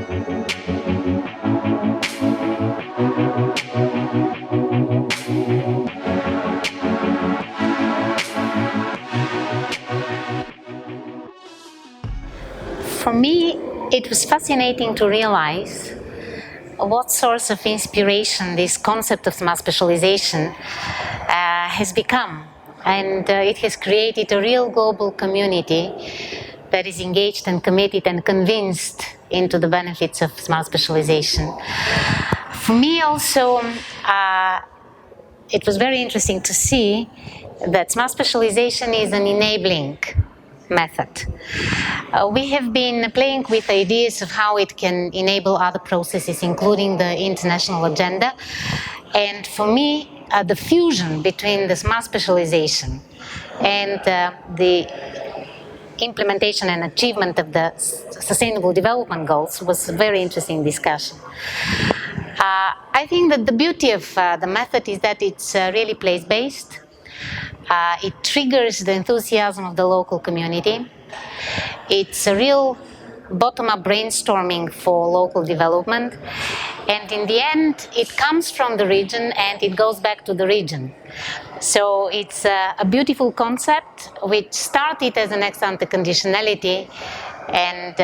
For me, it was fascinating to realize what source of inspiration this concept of smart specialization has become. And it has created a real global community that is engaged and committed and convinced into the benefits of smart specialization. For me also, it was very interesting to see that smart specialization is an enabling method. We have been playing with ideas of how it can enable other processes, including the international agenda. And for me, the fusion between the smart specialization and the implementation and achievement of the Sustainable Development Goals was a very interesting discussion. I think that the beauty of the method is that it's really place-based. It triggers the enthusiasm of the local community. It's a real bottom-up brainstorming for local development. And in the end, it comes from the region and it goes back to the region. So it's a beautiful concept which started as an ex-ante conditionality, and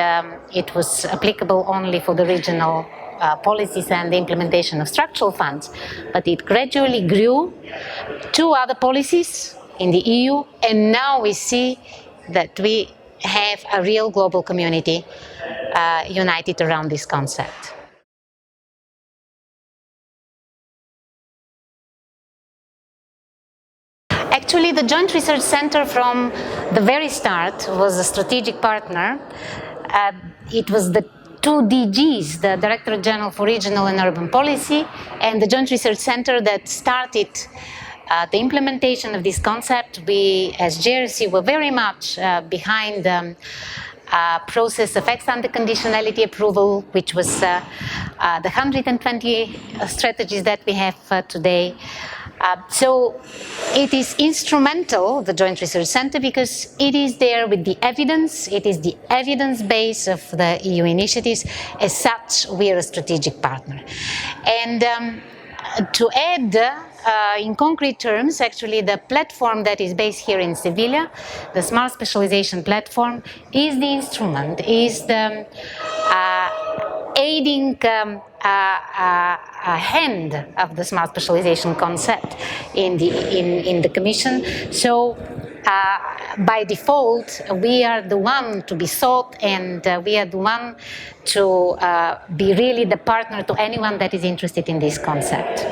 it was applicable only for the regional policies and the implementation of structural funds. But it gradually grew to other policies in the EU, and now we see that we have a real global community united around this concept. Actually, the Joint Research Center from the very start was a strategic partner. It was the two DGs, the Director General for Regional and Urban Policy, and the Joint Research Center that started the implementation of this concept. We, as JRC, were very much behind the process of ex-ante conditionality approval, which was the 120 strategies that we have today. So it is instrumental, the Joint Research Center, because it is there with the evidence. It is the evidence base of the EU initiatives. As such, we are a strategic partner. And to add, in concrete terms, actually the platform that is based here in Seville, the Smart Specialization platform, is the instrument, is the aiding hand of the smart specialization concept in the Commission. So by default, we are the one to be sought, and we are the one to be really the partner to anyone that is interested in this concept.